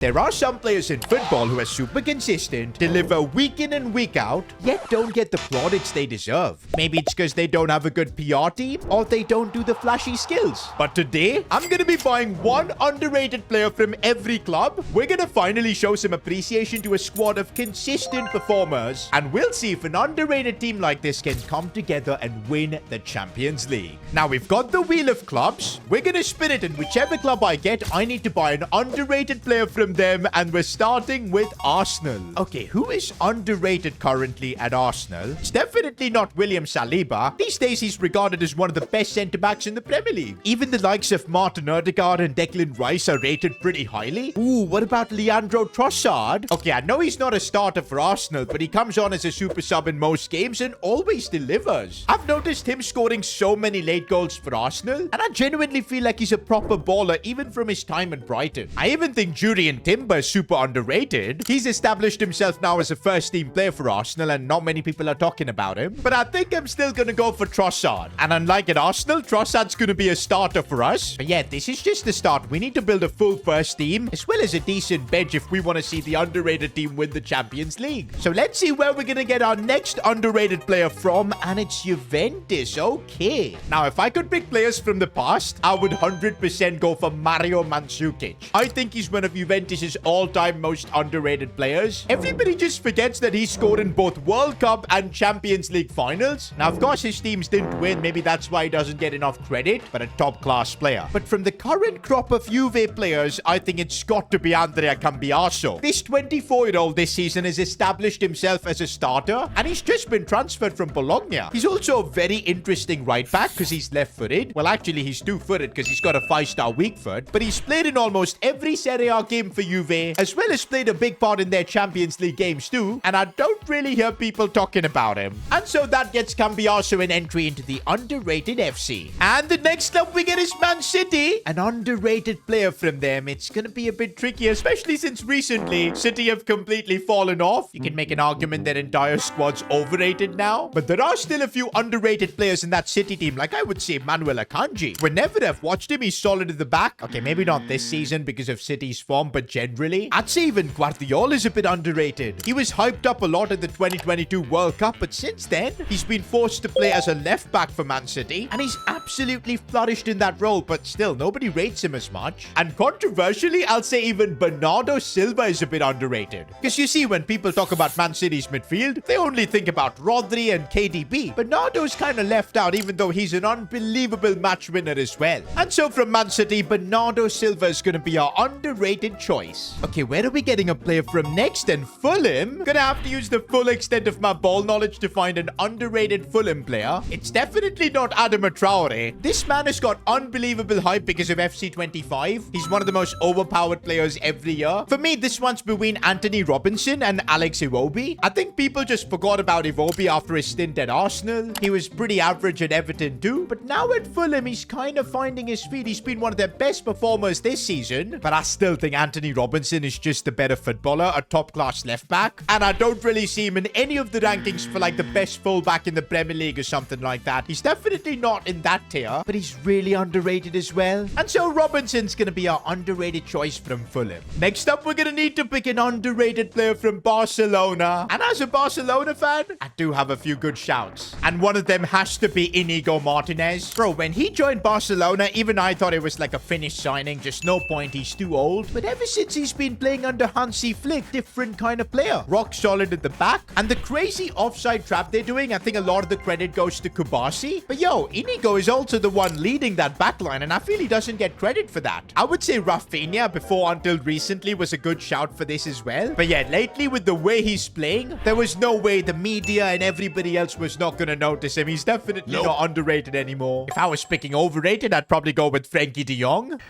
There are some players in football who are super consistent, deliver week in and week out, yet don't get the plaudits they deserve. Maybe it's because they don't have a good PR team, or they don't do the flashy skills. But today, I'm going to be buying one underrated player from every club. We're going to finally show some appreciation to a squad of consistent performers, and we'll see if an underrated team like this can come together and win the Champions League. Now, we've got the wheel of clubs. We're going to spin it, and whichever club I get, I need to buy an underrated player from them, and we're starting with Arsenal. Okay, who is underrated currently at Arsenal? It's definitely not William Saliba. These days, he's regarded as one of the best centre-backs in the Premier League. Even the likes of Martin Odegaard and Declan Rice are rated pretty highly. Ooh, what about Leandro Trossard? Okay, I know he's not a starter for Arsenal, but he comes on as a super sub in most games and always delivers. I've noticed him scoring so many late goals for Arsenal, and I genuinely feel like he's a proper baller even from his time at Brighton. I even think Julian Timber is super underrated. He's established himself now as a first-team player for Arsenal, and not many people are talking about him. But I think I'm still going to go for Trossard. And unlike at Arsenal, Trossard's going to be a starter for us. But yeah, this is just the start. We need to build a full first team, as well as a decent bench if we want to see the underrated team win the Champions League. So let's see where we're going to get our next underrated player from, and it's Juventus. Okay. Now, if I could pick players from the past, I would 100% go for Mario Mandzukic. I think he's one of Juventus's all-time most underrated players. Everybody just forgets that he scored in both World Cup and Champions League finals. Now, of course, his teams didn't win. Maybe that's why he doesn't get enough credit, but a top-class player. But from the current crop of Juve players, I think it's got to be Andrea Cambiaso. This 24-year-old this season has established himself as a starter, and he's just been transferred from Bologna. He's also a very interesting right back because he's left-footed. Well, actually, he's two-footed because he's got a 5-star weak foot, but he's played in almost every Serie A game for Juve, as well as played a big part in their Champions League games too, and I don't really hear people talking about him. And so that gets Cambiaso an entry into the underrated FC. And the next club we get is Man City, an underrated player from them. It's going to be a bit tricky, especially since recently City have completely fallen off. You can make an argument their entire squad's overrated now, but there are still a few underrated players in that City team, like I would say Manuel Akanji. Whenever I've watched him, he's solid at the back. Okay, maybe not this season because of City's form, but generally, I'd say even Guardiola is a bit underrated. He was hyped up a lot at the 2022 World Cup, but since then, he's been forced to play as a left back for Man City, and he's absolutely flourished in that role, but still, nobody rates him as much. And controversially, I'll say even Bernardo Silva is a bit underrated. Because you see, when people talk about Man City's midfield, they only think about Rodri and KDB. Bernardo's kind of left out, even though he's an unbelievable match winner as well. And so from Man City, Bernardo Silva is going to be our underrated choice. Okay, where are we getting a player from next? And Fulham? Gonna have to use the full extent of my ball knowledge to find an underrated Fulham player. It's definitely not Adama Traore. This man has got unbelievable hype because of FC25. He's one of the most overpowered players every year. For me, this one's between Anthony Robinson and Alex Iwobi. I think people just forgot about Iwobi after his stint at Arsenal. He was pretty average at Everton too, but now at Fulham, he's kind of finding his feet. He's been one of their best performers this season, but I still think Anthony Robinson is just the better footballer, a top-class left-back, and I don't really see him in any of the rankings for like the best fullback in the Premier League or something like that. He's definitely not in that tier, but he's really underrated as well. And so Robinson's going to be our underrated choice from Fulham. Next up, we're going to need to pick an underrated player from Barcelona. And as a Barcelona fan, I do have a few good shouts. And one of them has to be Inigo Martinez. Bro, when he joined Barcelona, even I thought it was like a finished signing. Just no point, he's too old. But ever since he's been playing under Hansi Flick, different kind of player. Rock solid at the back. And the crazy offside trap they're doing, I think a lot of the credit goes to Kubasi. But yo, Inigo is also the one leading that backline, and I feel he doesn't get credit for that. I would say Rafinha, before until recently, was a good shout for this as well. But yeah, lately with the way he's playing, there was no way the media and everybody else was not going to notice him. He's definitely not underrated anymore. If I was picking overrated, I'd probably go with Frankie de Jong.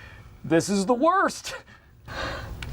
This is the worst.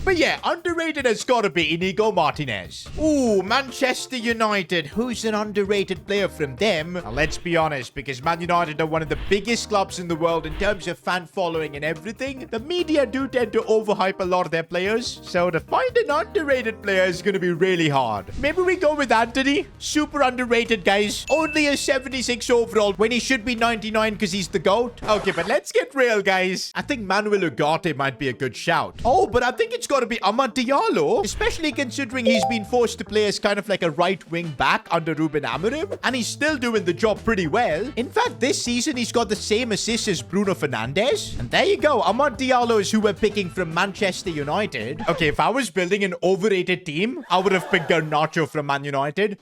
But yeah, underrated has got to be Inigo Martinez. Ooh, Manchester United. Who's an underrated player from them? Now, let's be honest, because Man United are one of the biggest clubs in the world in terms of fan following and everything. The media do tend to overhype a lot of their players. So to find an underrated player is going to be really hard. Maybe we go with Anthony. Super underrated, guys. Only a 76 overall when he should be 99 because he's the GOAT. Okay, but let's get real, guys. I think Manuel Ugarte might be a good shout. Oh, but I think it's got got to be Amad Diallo, especially considering he's been forced to play as kind of like a right wing back under Ruben Amorim, and he's still doing the job pretty well. In fact, this season he's got the same assists as Bruno Fernandes. And there you go, Amad Diallo is who we're picking from Manchester United. Okay, if I was building an overrated team, I would have picked Garnacho from Man United.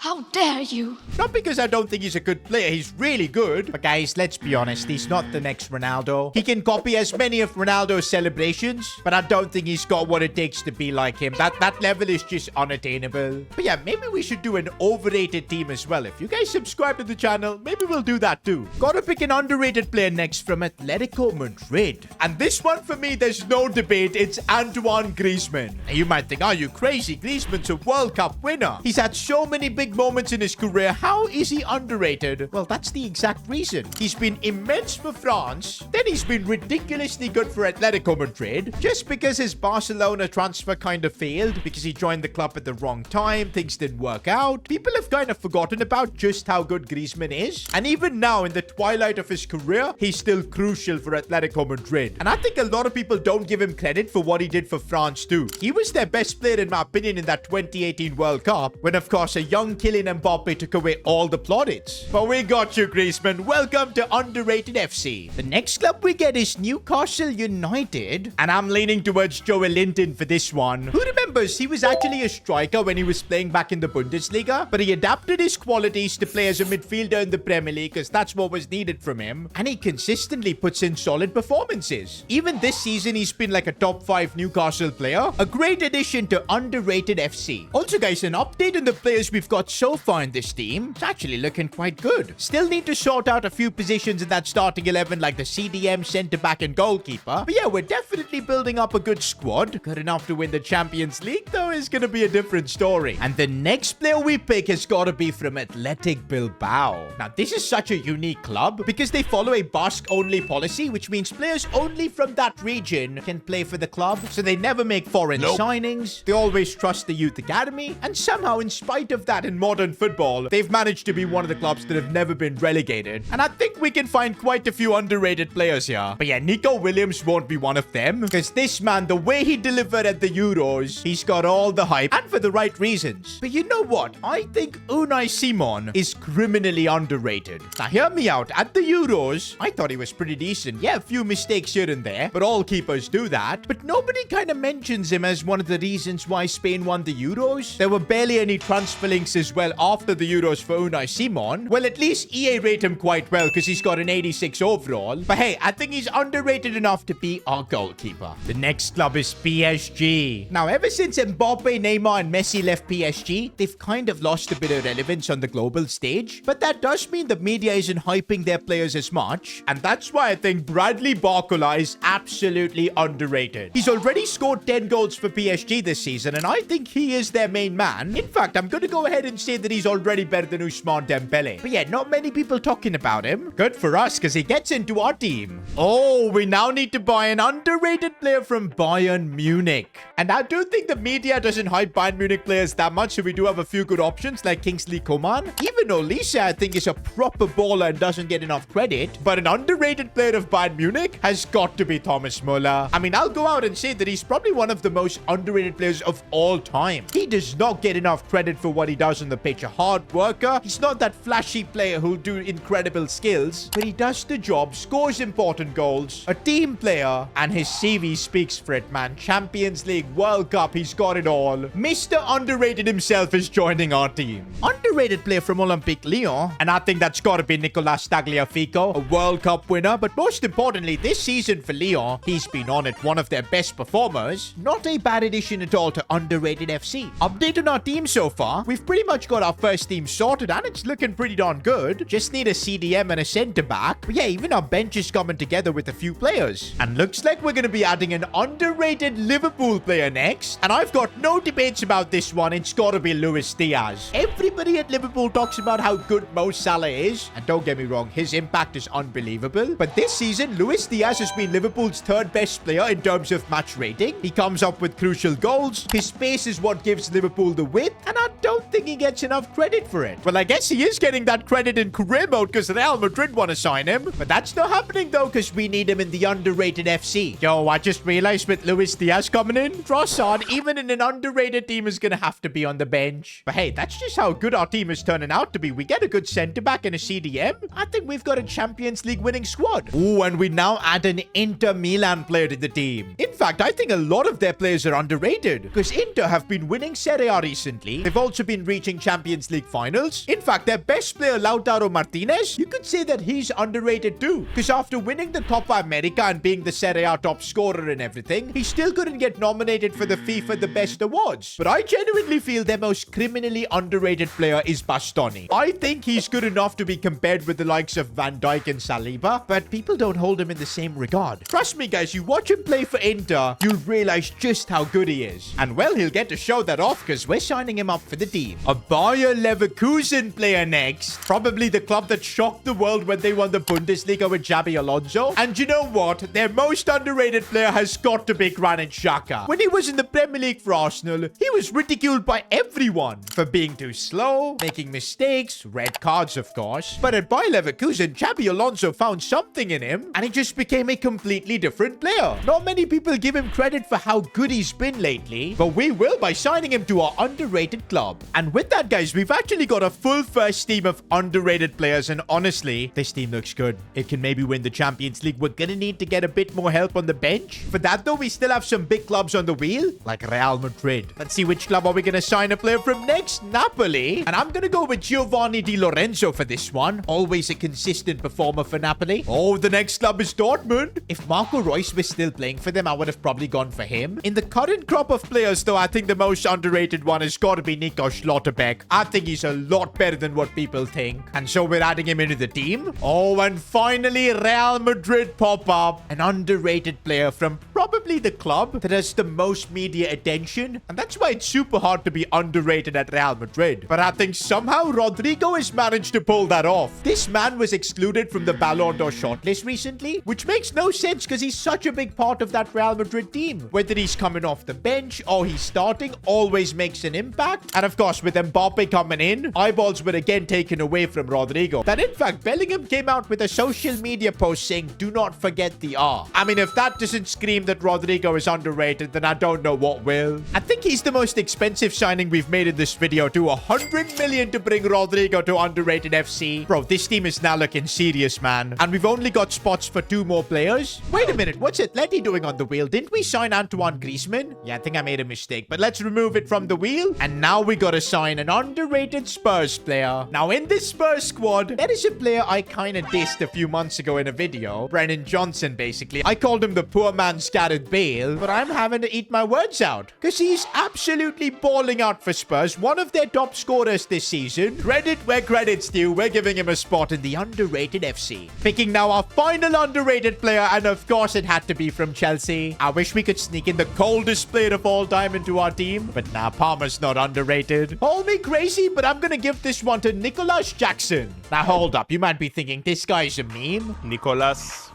How dare you? Not because I don't think he's a good player. He's really good. But guys, let's be honest. He's not the next Ronaldo. He can copy as many of Ronaldo's celebrations, but I don't think he's got what it takes to be like him. That level is just unattainable. But yeah, maybe we should do an overrated team as well. If you guys subscribe to the channel, maybe we'll do that too. Gotta pick an underrated player next from Atletico Madrid. And this one for me, there's no debate. It's Antoine Griezmann. And you might think, are you crazy? Griezmann's a World Cup winner. He's had so many big moments in his career. How is he underrated? Well, that's the exact reason. He's been immense for France, then he's been ridiculously good for Atletico Madrid. Just because his Barcelona transfer kind of failed because he joined the club at the wrong time, things didn't work out, people have kind of forgotten about just how good Griezmann is. And even now, in the twilight of his career, he's still crucial for Atletico Madrid. And I think a lot of people don't give him credit for what he did for France too. He was their best player in my opinion in that 2018 World Cup, when of course a young Kylian Mbappe took away all the plaudits. But we got you, Griezmann. Welcome to Underrated FC. The next club we get is Newcastle United, and I'm leaning towards Joel Linton for this one. Who remembers he was actually a striker when he was playing back in the Bundesliga, but he adapted his qualities to play as a midfielder in the Premier League because that's what was needed from him, and he consistently puts in solid performances. Even this season, he's been like a top 5 Newcastle player. A great addition to Underrated FC. Also, guys, an update on the players we've got so far in this team. It's actually looking quite good. Still need to sort out a few positions in that starting 11, like the CDM, centre-back, and goalkeeper. But yeah, we're definitely building up a good squad. Good enough to win the Champions League, though, is going to be a different story. And the next player we pick has got to be from Athletic Bilbao. Now, this is such a unique club because they follow a Basque-only policy, which means players only from that region can play for the club. So they never make foreign signings. They always trust the youth academy. And somehow, in spite of that, in modern football, they've managed to be one of the clubs that have never been relegated. And I think we can find quite a few underrated players here. But yeah, Nico Williams won't be one of them, because this man, the way he delivered at the Euros, he's got all the hype, and for the right reasons. But you know what? I think Unai Simon is criminally underrated. Now hear me out. At the Euros, I thought he was pretty decent. Yeah, a few mistakes here and there, but all keepers do that. But nobody kind of mentions him as one of the reasons why Spain won the Euros. There were barely any transfer links as well after the Euros for Unai Simon. Well, at least EA rate him quite well because he's got an 86 overall. But hey, I think he's underrated enough to be our goalkeeper. The next club is PSG. Now, ever since Mbappe, Neymar, and Messi left PSG, they've kind of lost a bit of relevance on the global stage. But that does mean the media isn't hyping their players as much. And that's why I think Bradley Barcola is absolutely underrated. He's already scored 10 goals for PSG this season, and I think he is their main man. In fact, I'm going to go ahead and say that he's already better than Ousmane Dembele. But yeah, not many people talking about him. Good for us, because he gets into our team. Oh, we now need to buy an underrated player from Bayern Munich. And I do think the media doesn't hype Bayern Munich players that much, so we do have a few good options like Kingsley Coman. Even Olise, I think, is a proper baller and doesn't get enough credit. But an underrated player of Bayern Munich has got to be Thomas Müller. I mean, I'll go out and say that he's probably one of the most underrated players of all time. He does not get enough credit for what he does on the pitch. A hard worker. He's not that flashy player who'll do incredible skills, but he does the job, scores important goals, a team player, and his CV speaks for it, man. Champions League, World Cup, he's got it all. Mr. Underrated himself is joining our team. Underrated player from Olympique Lyon, and I think that's got to be Nicolas Tagliafico, a World Cup winner, but most importantly, this season for Lyon, he's been on it, one of their best performers. Not a bad addition at all to Underrated FC. Update on our team so far. We've pretty much got our first team sorted, and it's looking pretty darn good. Just need a CDM and a centre-back. But yeah, even our bench is coming together with a few players. And looks like we're going to be adding an underrated Liverpool player next. And I've got no debates about this one. It's got to be Luis Diaz. Everybody at Liverpool talks about how good Mo Salah is. And don't get me wrong, his impact is unbelievable. But this season, Luis Diaz has been Liverpool's third best player in terms of match rating. He comes up with crucial goals. His pace is what gives Liverpool the width. And I don't think he gets enough credit for it. Well, I guess he is getting that credit in career mode because Real Madrid want to sign him. But that's not happening though because we need him in the underrated FC. Yo, I just realized with Luis Diaz coming in, Trossard, even in an underrated team, is going to have to be on the bench. But hey, that's just how good our team is turning out to be. We get a good centre-back and a CDM. I think we've got a Champions League winning squad. Ooh, and we now add an Inter Milan player to the team. In fact, I think a lot of their players are underrated because Inter have been winning Serie A recently. They've also been reaching Champions League finals. In fact, their best player, Lautaro Martinez, you could say that he's underrated too because after winning the Copa America and being the Serie A top scorer and everything, he still couldn't get nominated for the FIFA The Best Awards. But I genuinely feel their most criminally underrated player is Bastoni. I think he's good enough to be compared with the likes of Van Dijk and Saliba, but people don't hold him in the same regard. Trust me guys, you watch him play for Inter, you'll realize just how good he is. And well, he'll get to show that off because we're signing him up for the team. A Bayer Leverkusen player next. Probably the club that shocked the world when they won the Bundesliga with Xabi Alonso. And you know what? Their most underrated player has got to be Granit Xhaka. When he was in the Premier League for Arsenal, he was ridiculed by everyone for being too slow, making mistakes, red cards of course. But at Bayer Leverkusen, Xabi Alonso found something in him and he just became a completely different player. Not many people give him credit for how good he's been lately, but we will by signing him to our underrated club. And with that guys, we've actually got a full first team of underrated players, and honestly, this team looks good. It can maybe win the Champions League. We're gonna need to get a bit more help on the bench. For that though, we still have some big clubs on the wheel, like Real Madrid. Let's see which club are we gonna sign a player from next. Napoli. And I'm gonna go with Giovanni Di Lorenzo for this one. Always a consistent performer for Napoli. Oh, the next club is Dortmund. If Marco Reus was still playing for them, I would have probably gone for him. In the current crop of players though, I think the most underrated one has got to be Nico Schlotterbeck. I think he's a lot better than what people think. And so we're adding him into the team. Oh, and finally Real Madrid pop up. An underrated player from probably the club that has the most media attention. And that's why it's super hard to be underrated at Real Madrid. But I think somehow Rodrigo has managed to pull that off. This man was excluded from the Ballon d'Or shortlist recently, which makes no sense because he's such a big part of that Real Madrid team. Whether he's coming off the bench or he's starting, always makes an impact. And of course, with Mbappe coming in, eyeballs were again taken away from Rodrigo. That in fact, Bellingham came out with a social media post saying, "Do not forget the R." I mean, if that doesn't scream that Rodrigo is underrated, then I don't know what will. I think he's the most expensive signing we've made in this video too. 100 million to bring Rodrigo to underrated FC. Bro, this team is now looking serious, man. And we've only got spots for 2 more players. Wait a minute, what's Atleti doing on the wheel? Didn't we sign Antoine Griezmann? Yeah, I think I made a mistake, but let's remove it from the wheel. And now we gotta sign an underrated Spurs player. Now in this Spurs squad, there is a player I kind of dissed a few months ago in a video. Brennan Johnson, basically. I called him the poor man's Gareth Bale, but I'm having to eat my words out because he's absolutely balling out for Spurs. One of their top scorers this season. Credit where credit's due. We're giving him a spot in the underrated FC. Picking now our final underrated player, and of course it had to be from Chelsea. I wish we could sneak in the coldest player of all time into our team, but nah, Palmer's not underrated. Call me crazy, but I'm gonna give this one to Nicolas Jackson. Now hold up, you might be thinking this guy's a meme. Nicolas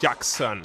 Jackson.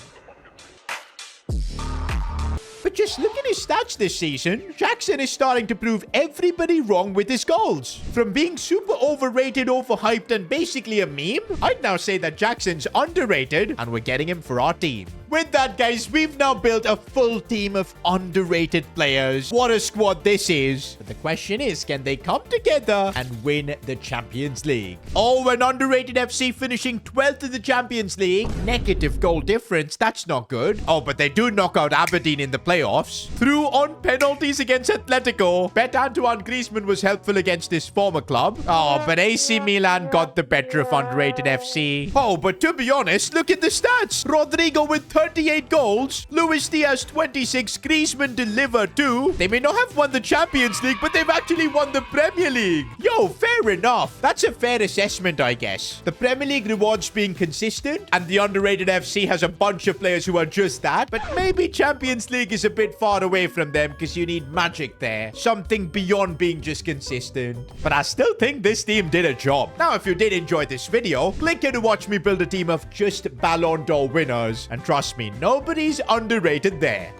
But just look at his stats this season. Jackson is starting to prove everybody wrong with his goals. From being super overrated, overhyped, and basically a meme, I'd now say that Jackson's underrated, and we're getting him for our team. With that, guys, we've now built a full team of underrated players. What a squad this is. But the question is, can they come together and win the Champions League? Oh, an underrated FC finishing 12th in the Champions League. Negative goal difference. That's not good. Oh, but they do knock out Aberdeen in the playoffs. Through on penalties against Atletico. Bet Antoine Griezmann was helpful against his former club. Oh, but AC Milan got the better of underrated FC. Oh, but to be honest, look at the stats. Rodrigo with 38 goals. Luis Diaz 26. Griezmann delivered 2. They may not have won the Champions League, but they've actually won the Premier League. Yo, fair enough. That's a fair assessment, I guess. The Premier League rewards being consistent, and the underrated FC has a bunch of players who are just that. But maybe Champions League is a bit far away from them because you need magic there. Something beyond being just consistent. But I still think this team did a job. Now, if you did enjoy this video, click here to watch me build a team of just Ballon d'Or winners. And trust me, nobody's underrated there.